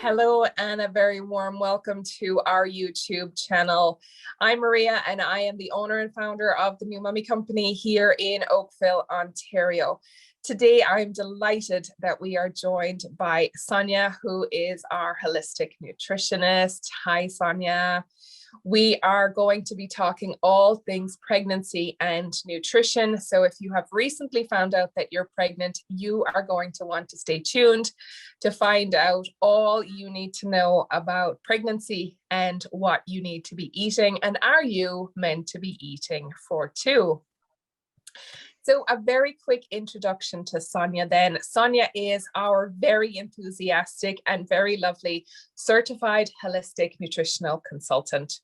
Hello and a very warm welcome to our YouTube channel. I'm Maria and I am the owner and founder of the New Mummy Company here in Oakville, Ontario. Today, I'm delighted that we are joined by Sonja, who is our holistic nutritionist. Hi, Sonja. We are going to be talking all things pregnancy and nutrition. So if you have recently found out that you're pregnant, you are going to want to stay tuned to find out all you need to know about pregnancy and what you need to be eating. And are you meant to be eating for two? So a very quick introduction to Sonja then. Sonja is our very enthusiastic and very lovely certified holistic nutritional consultant.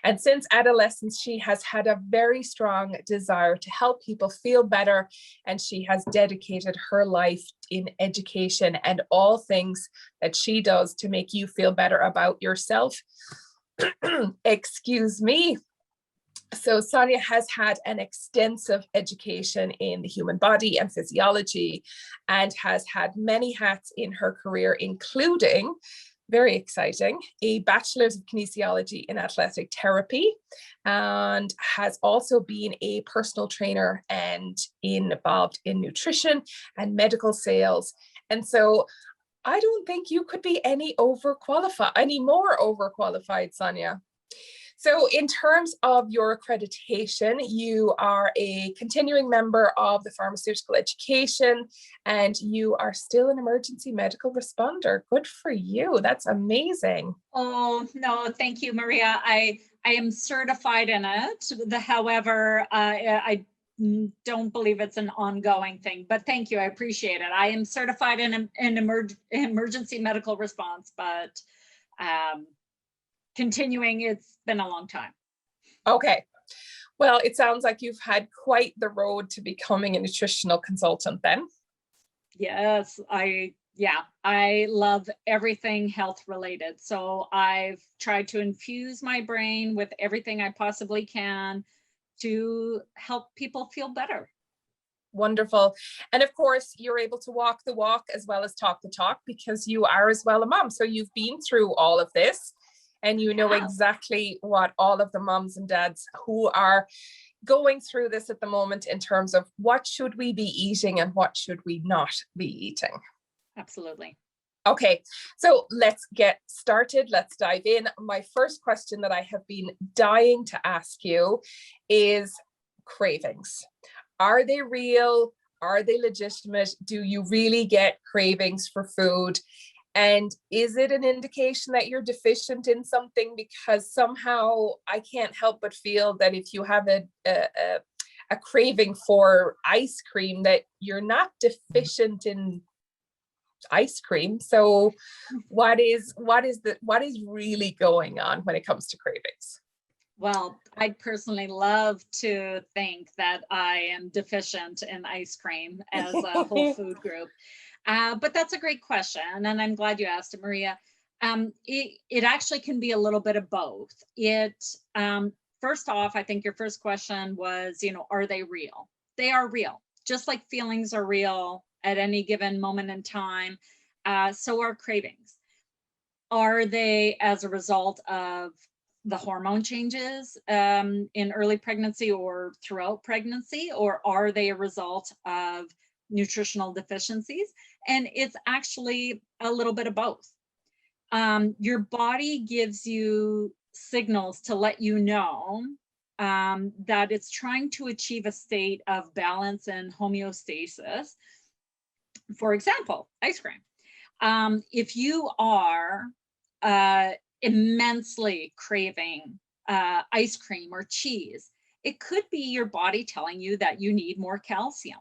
And since adolescence, she has had a very strong desire to help people feel better, and she has dedicated her life in education and all things that she does to make you feel better about yourself. Excuse me. So Sonja has had an extensive education in the human body and physiology and has had many hats in her career, including, very exciting, a bachelor's of kinesiology in athletic therapy, and has also been a personal trainer and involved in nutrition and medical sales. And so I don't think you could be any more overqualified, Sonja. So in terms of your accreditation, you are a continuing member of the pharmaceutical education and you are still an emergency medical responder. Good for you. That's amazing. Oh, no, thank you, Maria. I am certified in it. However, I don't believe it's an ongoing thing, but thank you. I appreciate it. I am certified in emergency medical response, but continuing, it's been a long time. Okay. Well, it sounds like you've had quite the road to becoming a nutritional consultant then. Yes, I love everything health related. So I've tried to infuse my brain with everything I possibly can to help people feel better. Wonderful. And of course, you're able to walk the walk as well as talk the talk because you are as well a mom. So you've been through all of this. And you know exactly what all of the moms and dads who are going through this at the moment in terms of what should we be eating and what should we not be eating. Absolutely. Okay, so let's get started. Let's dive in. My first question that I have been dying to ask you is cravings. Are they real? Are they legitimate? Do you really get cravings for food? And is it an indication that you're deficient in something? Because somehow I can't help but feel that if you have a craving for ice cream, that you're not deficient in ice cream. So what is really going on when it comes to cravings? Well, I'd personally love to think that I am deficient in ice cream as a whole food group. But that's a great question, and I'm glad you asked it, Maria. It actually can be a little bit of both. First off, I think your first question was, are they real? They are real, just like feelings are real at any given moment in time. So are cravings. Are they as a result of the hormone changes in early pregnancy or throughout pregnancy, or are they a result of nutritional deficiencies? And it's actually a little bit of both. Your body gives you signals to let you know that it's trying to achieve a state of balance and homeostasis. For example, ice cream. If you are immensely craving ice cream or cheese, it could be your body telling you that you need more calcium.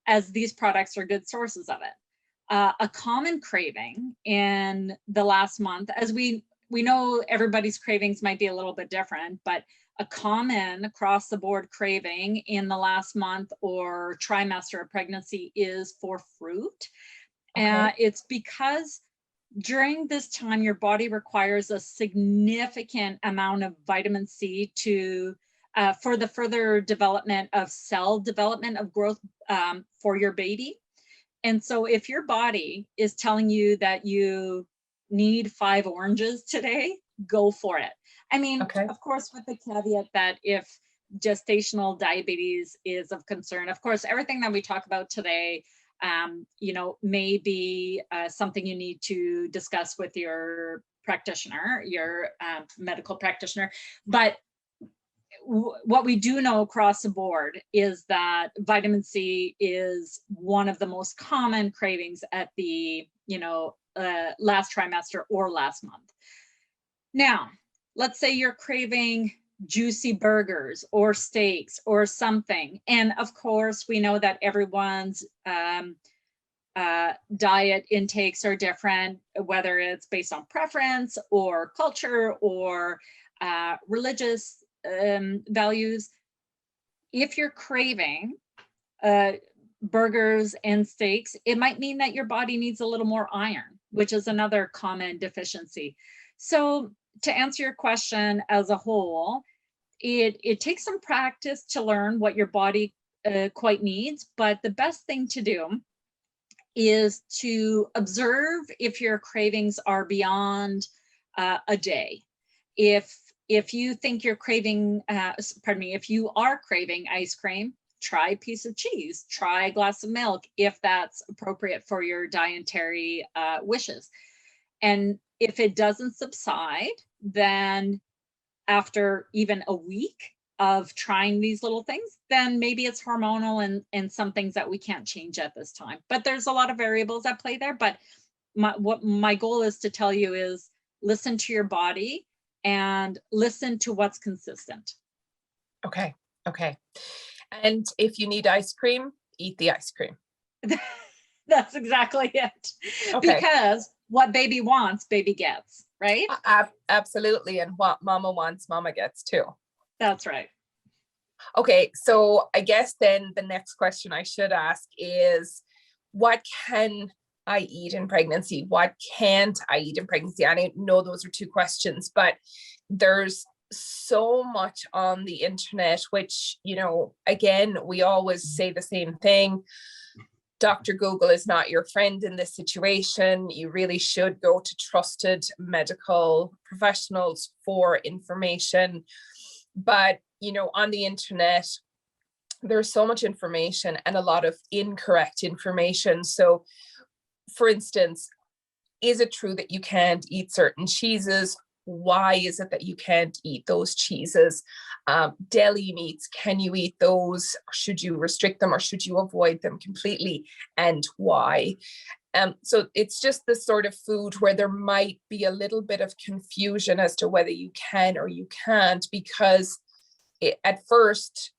As these products are good sources of it. A common craving in the last month, as we know everybody's cravings might be a little bit different, but a common across the board craving in the last month or trimester of pregnancy is for fruit. It's because during this time, your body requires a significant amount of vitamin C for the further development of cell development of growth for your baby. And so if your body is telling you that you need 5 oranges today, go for it. I mean, Okay. of course, with the caveat that if gestational diabetes is of concern, of course, everything that we talk about today, may be something you need to discuss with your practitioner, your medical practitioner. But what we do know across the board is that vitamin C is one of the most common cravings at the, last trimester or last month. Now, let's say you're craving juicy burgers or steaks or something. And of course, we know that everyone's diet intakes are different, whether it's based on preference or culture or religious values. If you're craving burgers and steaks, it might mean that your body needs a little more iron, which is another common deficiency. So to answer your question as a whole, it takes some practice to learn what your body quite needs, but the best thing to do is to observe if your cravings are beyond a day. If you think you're craving, if you are craving ice cream, try a piece of cheese, try a glass of milk, if that's appropriate for your dietary wishes. And if it doesn't subside, then after even a week of trying these little things, then maybe it's hormonal and some things that we can't change at this time. But there's a lot of variables at play there. But what my goal is to tell you is listen to your body and listen to what's consistent. Okay. Okay. And if you need ice cream, eat the ice cream. That's exactly it. Okay. Because what baby wants, baby gets, right? Absolutely. And what mama wants, mama gets too. That's right. Okay. So I guess then the next question I should ask is, what can I eat in pregnancy? What can't I eat in pregnancy? I know those are two questions, but there's so much on the internet, which, again, we always say the same thing. Dr. Google is not your friend in this situation. You really should go to trusted medical professionals for information. But, on the internet, there's so much information and a lot of incorrect information. So, for instance, is it true that you can't eat certain cheeses? Why is it that you can't eat those cheeses? Deli meats, can you eat those? Should you restrict them or should you avoid them completely? And why? So it's just this sort of food where there might be a little bit of confusion as to whether you can or you can't, because at first,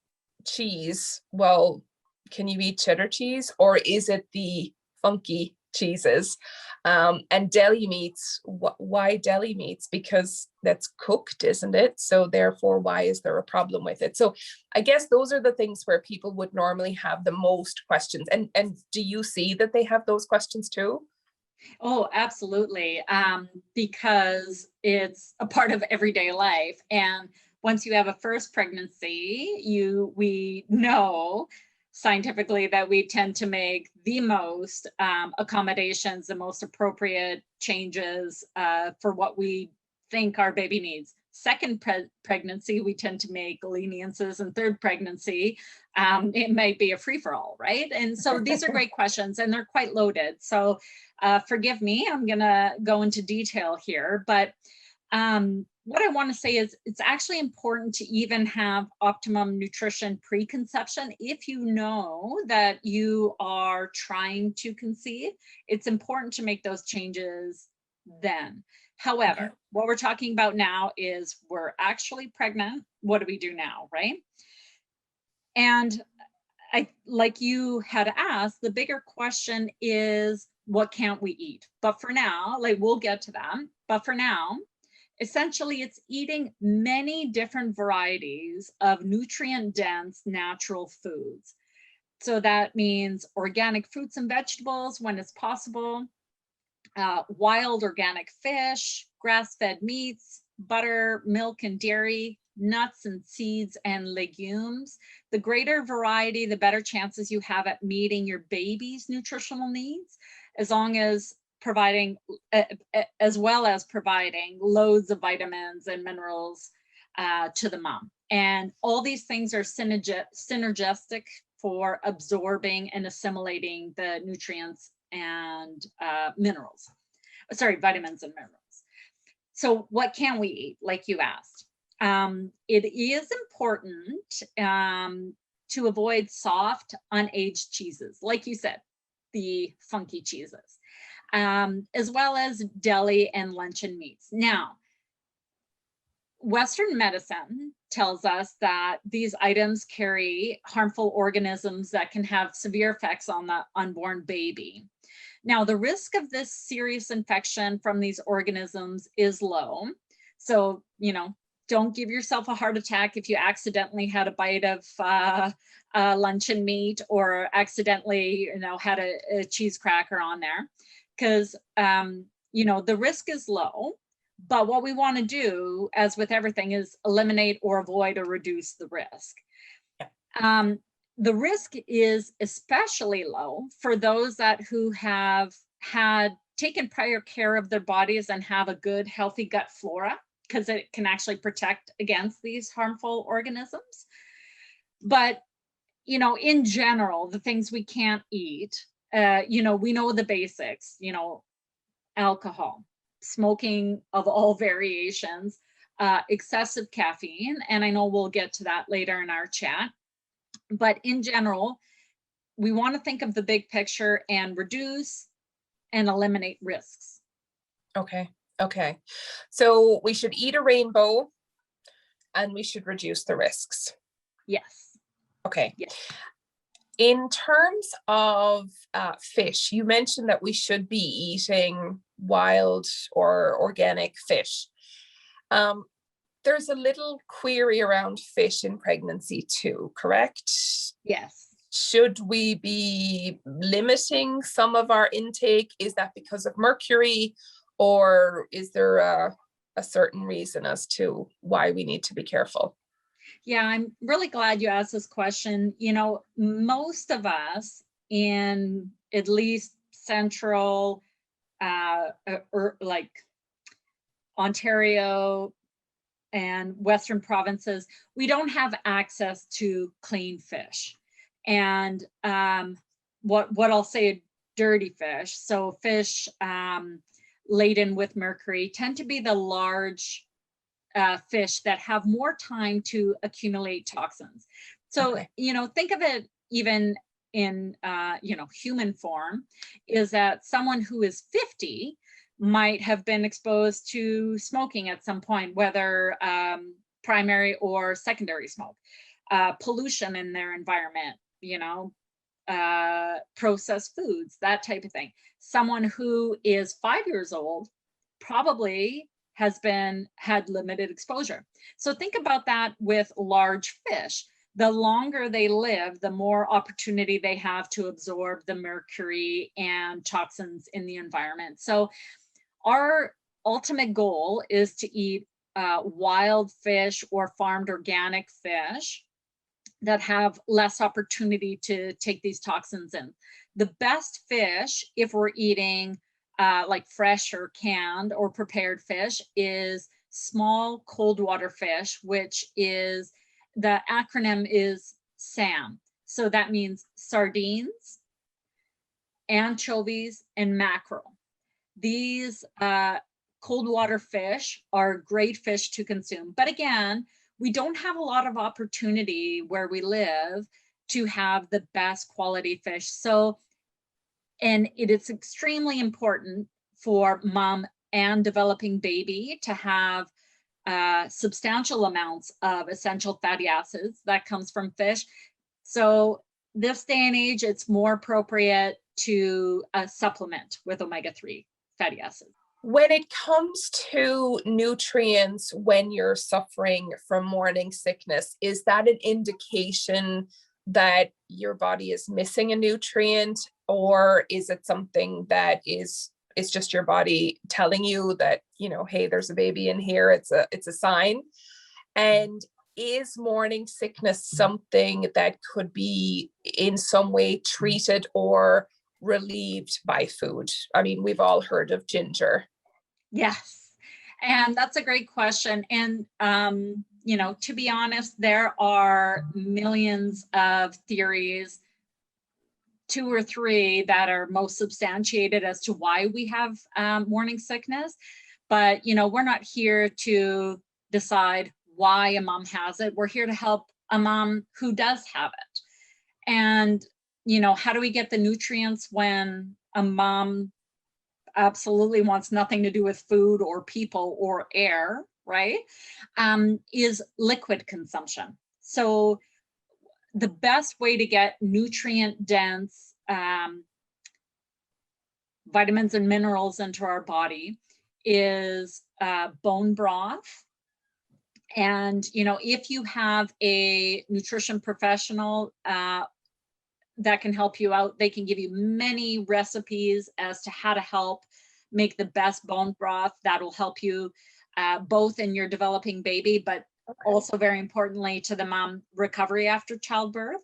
cheese, well, can you eat cheddar cheese, or is it the funky cheeses? And deli meats, why deli meats? Because that's cooked, isn't it? So therefore, why is there a problem with it? So I guess those are the things where people would normally have the most questions. And do you see that they have those questions too? Oh, absolutely. Because it's a part of everyday life. And once you have a first pregnancy, we know scientifically that we tend to make the most accommodations, the most appropriate changes for what we think our baby needs. Second pregnancy, we tend to make leniences, and third pregnancy, it might be a free-for-all, right? And so these are great questions, and they're quite loaded. So forgive me, I'm gonna go into detail here, but what I want to say is it's actually important to even have optimum nutrition pre-conception. If you know that you are trying to conceive, it's important to make those changes then. However, what we're talking about now is we're actually pregnant. What do we do now, right? And like you had asked, the bigger question is, what can't we eat? But for now, we'll get to that. But for now, essentially, it's eating many different varieties of nutrient-dense natural foods. So that means organic fruits and vegetables when it's possible, wild organic fish, grass-fed meats, butter, milk, and dairy, nuts and seeds and legumes. The greater variety, the better chances you have at meeting your baby's nutritional needs, as long as providing, as well as providing loads of vitamins and minerals to the mom. And all these things are synergistic for absorbing and assimilating the nutrients and vitamins and minerals. So what can we eat, like you asked? It is important to avoid soft, unaged cheeses, like you said, the funky cheeses, as well as deli and luncheon meats. Now, Western medicine tells us that these items carry harmful organisms that can have severe effects on the unborn baby. Now, the risk of this serious infection from these organisms is low. So, don't give yourself a heart attack if you accidentally had a bite of luncheon meat or accidentally, had a cheese cracker on there, because, the risk is low. But what we want to do, as with everything, is eliminate or avoid or reduce the risk. The risk is especially low for those who have had taken prior care of their bodies and have a good, healthy gut flora, because it can actually protect against these harmful organisms. But, in general, the things we can't eat, we know the basics, alcohol, smoking of all variations, excessive caffeine, and I know we'll get to that later in our chat. But in general, we want to think of the big picture and reduce and eliminate risks. Okay. So we should eat a rainbow and we should reduce the risks. Yes. Okay. Yes. In terms of fish, you mentioned that we should be eating wild or organic fish. There's a little query around fish in pregnancy too, correct? Yes. Should we be limiting some of our intake? Is that because of mercury, or is there a certain reason as to why we need to be careful? Yeah, I'm really glad you asked this question. Most of us in at least central, like Ontario and Western provinces, we don't have access to clean fish. And what I'll say, dirty fish. So fish laden with mercury tend to be the large fish that have more time to accumulate toxins. So, Okay. Think of it even in, human form, is that someone who is 50 might have been exposed to smoking at some point, whether primary or secondary smoke, pollution in their environment, processed foods, that type of thing. Someone who is 5 years old probably had limited exposure. So think about that with large fish. The longer they live, the more opportunity they have to absorb the mercury and toxins in the environment. So our ultimate goal is to eat wild fish or farmed organic fish that have less opportunity to take these toxins in. The best fish, if we're eating like fresh or canned or prepared fish, is small cold water fish, which is, the acronym is SAM. So that means sardines, anchovies, and mackerel. These cold water fish are great fish to consume. But again, we don't have a lot of opportunity where we live to have the best quality fish. So, and it is extremely important for mom and developing baby to have substantial amounts of essential fatty acids that comes from fish. So this day and age, it's more appropriate to supplement with omega-3 fatty acids. When it comes to nutrients, when you're suffering from morning sickness, is that an indication that your body is missing a nutrient, or is it something that it's just your body telling you that, hey, there's a baby in here? It's a sign. And is morning sickness something that could be in some way treated or relieved by food? I mean, we've all heard of ginger. Yes. And that's a great question. And, you know, to be honest, there are millions of theories, 2 or 3 that are most substantiated as to why we have morning sickness. But, you know, we're not here to decide why a mom has it. We're here to help a mom who does have it. And, you know, how do we get the nutrients when a mom absolutely wants nothing to do with food or people or air, right? Is liquid consumption. So the best way to get nutrient dense vitamins and minerals into our body is bone broth. And, you know, if you have a nutrition professional that can help you out, they can give you many recipes as to how to help make the best bone broth that will help you both in your developing baby, but also very importantly to the mom recovery after childbirth,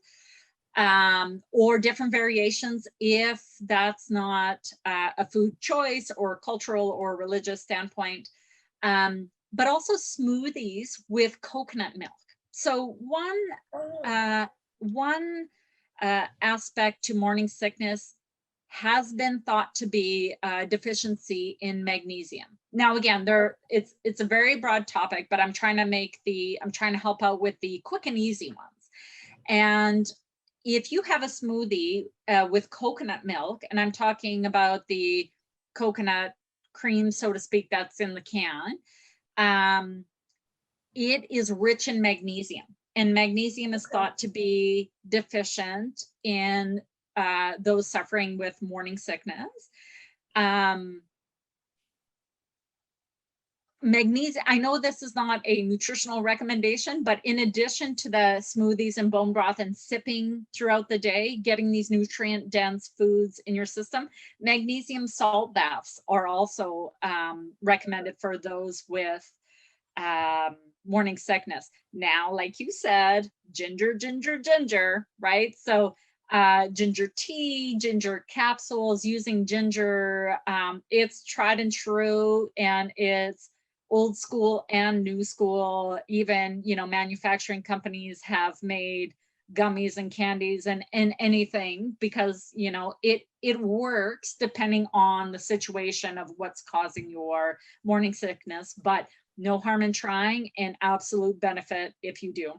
or different variations if that's not a food choice or cultural or religious standpoint. But also smoothies with coconut milk. So one aspect to morning sickness has been thought to be a deficiency in magnesium. Now, again, it's a very broad topic, but I'm trying to help out with the quick and easy ones. And if you have a smoothie with coconut milk, and I'm talking about the coconut cream, so to speak, that's in the can, it is rich in magnesium, and magnesium is thought to be deficient in those suffering with morning sickness. Magnesium, I know this is not a nutritional recommendation, but in addition to the smoothies and bone broth and sipping throughout the day, getting these nutrient dense foods in your system, magnesium salt baths are also recommended for those with morning sickness. Now, like you said, ginger, right? So ginger tea, ginger capsules, using ginger, it's tried and true, and it's old school and new school. Even, you know, manufacturing companies have made gummies and candies and anything, because, you know, it works depending on the situation of what's causing your morning sickness, but no harm in trying, and absolute benefit if you do.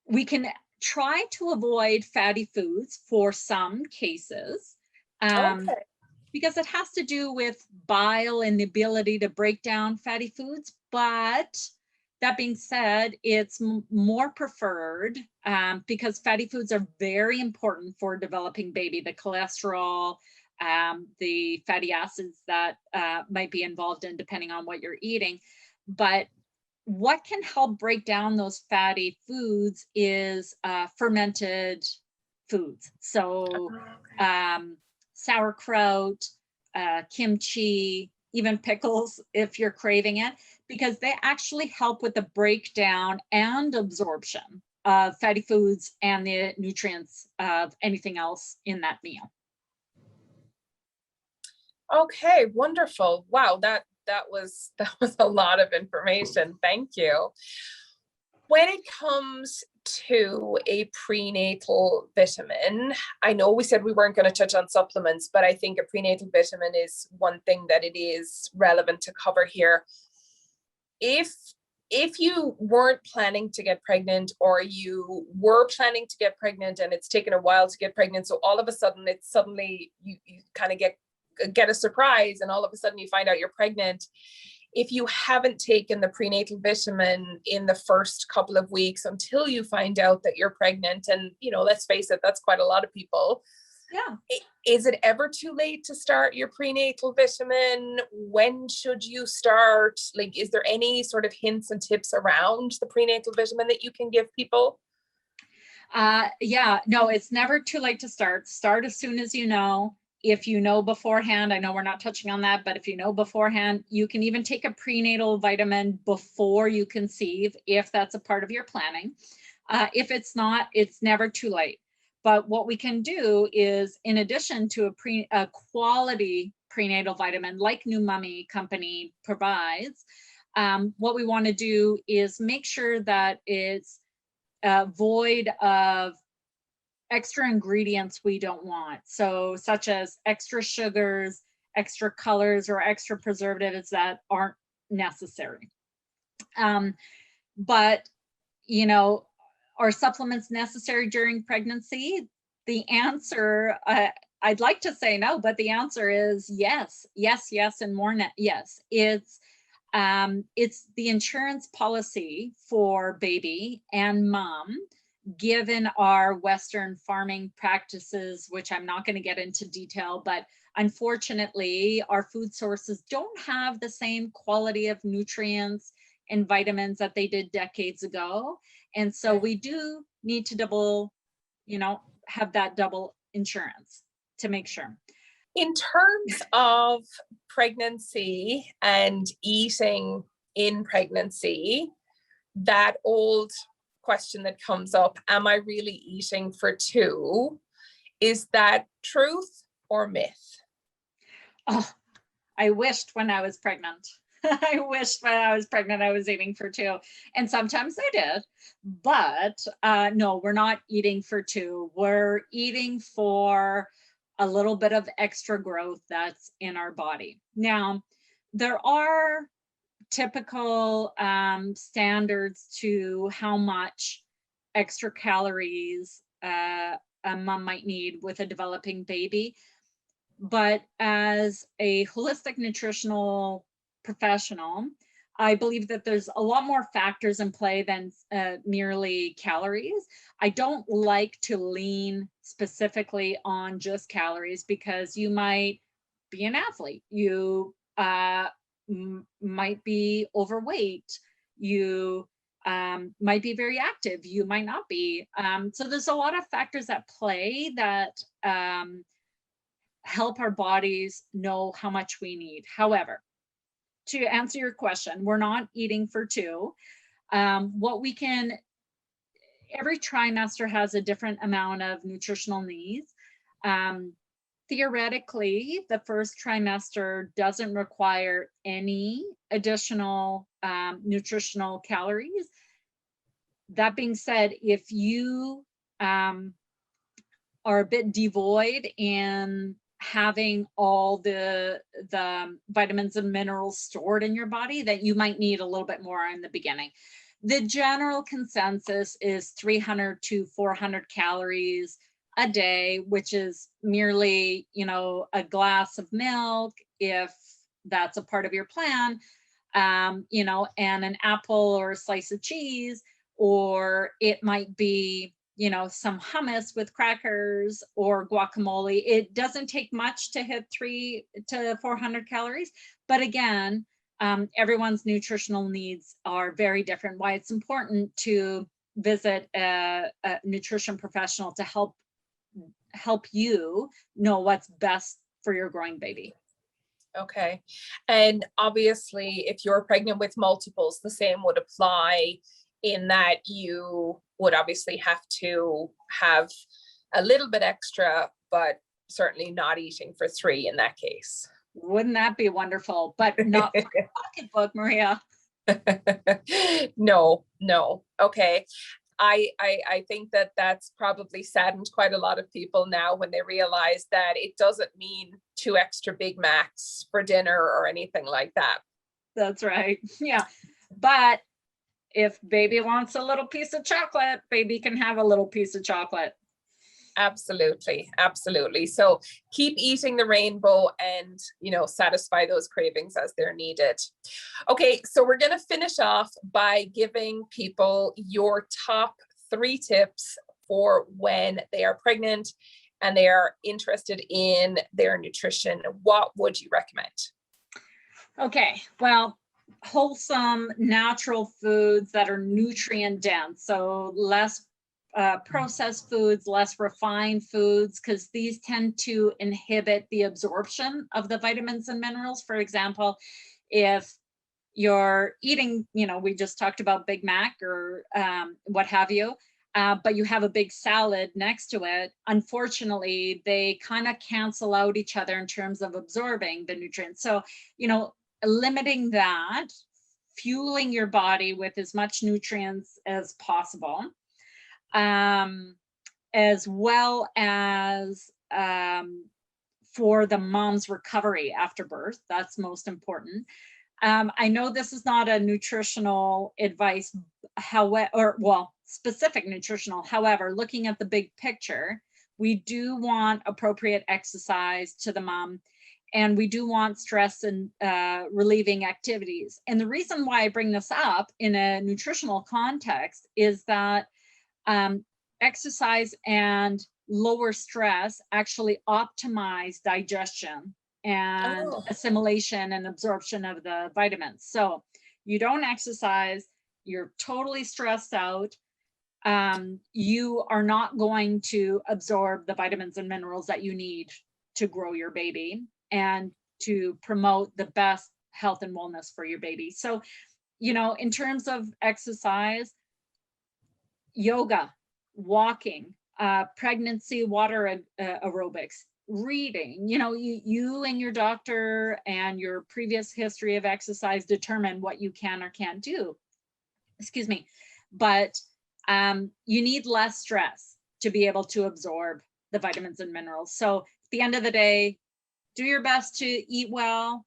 We can try to avoid fatty foods for some cases, because it has to do with bile and the ability to break down fatty foods. But that being said, it's more preferred because fatty foods are very important for developing baby. The cholesterol, the fatty acids that might be involved in depending on what you're eating. But what can help break down those fatty foods is fermented foods. So sauerkraut, kimchi, even pickles, if you're craving it, because they actually help with the breakdown and absorption of fatty foods and the nutrients of anything else in that meal. Okay, wonderful. Wow, that was a lot of information. Thank you. When it comes to a prenatal vitamin, I know we said we weren't going to touch on supplements, but I think a prenatal vitamin is one thing that it is relevant to cover here. If you weren't planning to get pregnant, or you were planning to get pregnant and it's taken a while to get pregnant, so all of a sudden it's suddenly you kind of get a surprise, and all of a sudden you find out you're pregnant. If you haven't taken the prenatal vitamin in the first couple of weeks until you find out that you're pregnant, and, you know, let's face it, that's quite a lot of people. Yeah. Is it ever too late to start your prenatal vitamin? When should you start? Like, is there any sort of hints and tips around the prenatal vitamin that you can give people? Yeah, no, it's never too late to start. Start as soon as you know. if you know beforehand, I know we're not touching on that, but if you know beforehand, you can even take a prenatal vitamin before you conceive, if that's a part of your planning. If it's not, it's never too late. But what we can do is, in addition to a quality prenatal vitamin like New Mummy Company provides, what we want to do is make sure that it's void of extra ingredients we don't want. So such as extra sugars, extra colors, or extra preservatives that aren't necessary. But, you know, are supplements necessary during pregnancy? The answer, I'd like to say no, but the answer is yes, yes, yes, and more yes. It's the insurance policy for baby and mom, given our Western farming practices, which I'm not going to get into detail, but unfortunately, our food sources don't have the same quality of nutrients and vitamins that they did decades ago. And so we do need to double, you know, have that double insurance to make sure. In terms of pregnancy and eating in pregnancy, that old question that comes up, am I really eating for two? Is that truth or myth? Oh, I wished when I was pregnant. I wished when I was pregnant I was eating for two. And sometimes I did. But no, we're not eating for two. We're eating for a little bit of extra growth that's in our body. Now, there are typical standards to how much extra calories a mom might need with a developing baby. But as a holistic nutritional professional, I believe that there's a lot more factors in play than merely calories. I don't like to lean specifically on just calories, because you might be an athlete, you might be overweight, you might be very active, you might not be. So there's a lot of factors at play that help our bodies know how much we need. However, to answer your question, we're not eating for two. What we can, every trimester has a different amount of nutritional needs. Theoretically, the first trimester doesn't require any additional nutritional calories. That being said, if you are a bit devoid in having all the vitamins and minerals stored in your body, that you might need a little bit more in the beginning. The general consensus is 300 to 400 calories a day, which is merely, you know, a glass of milk, if that's a part of your plan, you know, and an apple or a slice of cheese, or it might be, you know, some hummus with crackers or guacamole. It doesn't take much to hit 300 to 400 calories. But again, everyone's nutritional needs are very different. Why it's important to visit a nutrition professional to help you know what's best for your growing baby. Okay. And obviously, if you're pregnant with multiples, the same would apply, in that you would obviously have to have a little bit extra, but certainly not eating for three in that case. Wouldn't that be wonderful? But not for a pocketbook, Maria. No. Okay. I think that that's probably saddened quite a lot of people now when they realize that it doesn't mean 2 extra Big Macs for dinner or anything like that. That's right. Yeah. But if baby wants a little piece of chocolate, baby can have a little piece of chocolate. Absolutely. Absolutely. So keep eating the rainbow and, you know, satisfy those cravings as they're needed. Okay. So we're going to finish off by giving people your top 3 tips for when they are pregnant and they are interested in their nutrition. What would you recommend? Okay. Well, wholesome, natural foods that are nutrient dense. So less processed foods, less refined foods, because these tend to inhibit the absorption of the vitamins and minerals. For example, if you're eating, we just talked about Big Mac or what have you, but you have a big salad next to it, unfortunately, they kind of cancel out each other in terms of absorbing the nutrients. So, limiting that, fueling your body with as much nutrients as possible, as well as for the mom's recovery after birth. That's most important. I know this is not a nutritional advice, specific nutritional. However, looking at the big picture, we do want appropriate exercise to the mom, and we do want stress and relieving activities. And the reason why I bring this up in a nutritional context is that exercise and lower stress actually optimize digestion and assimilation and absorption of the vitamins. So you don't exercise, you're totally stressed out. You are not going to absorb the vitamins and minerals that you need to grow your baby and to promote the best health and wellness for your baby. So, in terms of exercise, yoga, walking, pregnancy water aerobics, reading, you and your doctor and your previous history of exercise determine what you can or can't do. Excuse me. But you need less stress to be able to absorb the vitamins and minerals. So at the end of the day, do your best to eat well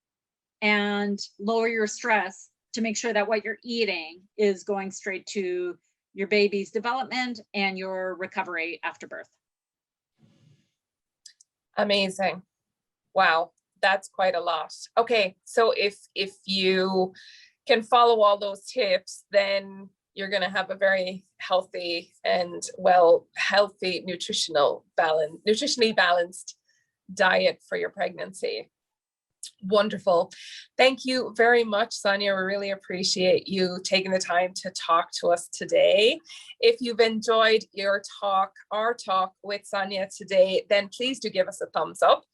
and lower your stress to make sure that what you're eating is going straight to your baby's development and your recovery after birth. Amazing. Wow, that's quite a lot. Okay, so if you can follow all those tips, then you're going to have a very healthy and nutritionally balanced diet for your pregnancy. Wonderful. Thank you very much, Sonja. We really appreciate you taking the time to talk to us today. If you've enjoyed our talk with Sonja today, then please do give us a thumbs up.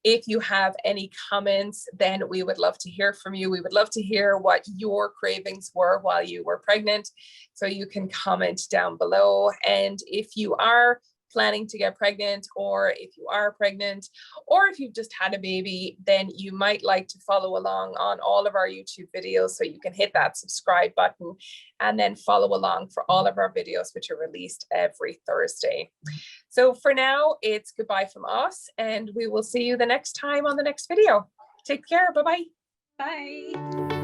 If you have any comments, then we would love to hear from you. We would love to hear what your cravings were while you were pregnant. So you can comment down below. And if you are planning to get pregnant, or if you are pregnant, or if you've just had a baby, then you might like to follow along on all of our YouTube videos. So you can hit that subscribe button and then follow along for all of our videos, which are released every Thursday. So for now, it's goodbye from us, and we will see you the next time on the next video. Take care. Bye-bye. Bye.